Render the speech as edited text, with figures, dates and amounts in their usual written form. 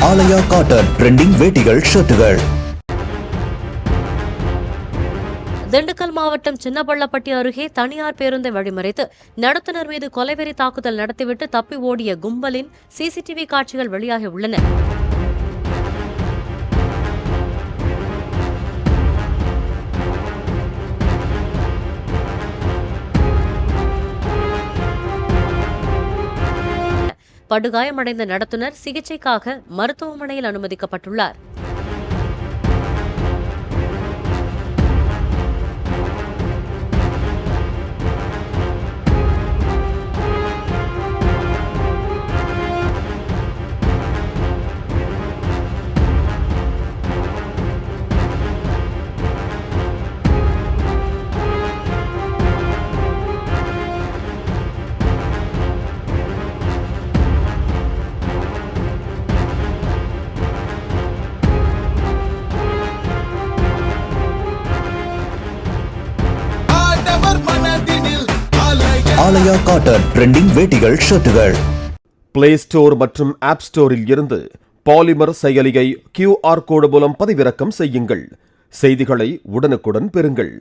ஆலயா cotton trending வேட்டிகள் ஷர்ட்டுகள். Dindigul மாவட்டம் சின்னபள்ளப்பட்டி அருகே தனியார் பேருந்தை வழிமறைத்து நடத்துனர் மீது கொலைவெறி தாக்குதல் நடத்திவிட்டு தப்பி ஓடிய கும்பலின் சிசிடிவி காட்சிகள் வெளியாகியுள்ளன. படுகாயமடைந்த நடத்துனர் சிகிச்சைக்காக மருத்துவமனையில் அனுமதிக்கப்பட்டுள்ளார். ஆலயா காட்டன் ட்ரெண்டிங் வேட்டிகள் ஷர்ட்டுகள். பிளே ஸ்டோர் மற்றும் ஆப் ஸ்டோரில் இருந்து பாலிமர் செயலியை QR கோடு மூலம் பதிவிறக்கம் செய்யுங்கள். செய்திகளை உடனுக்குடன் பெறுங்கள்.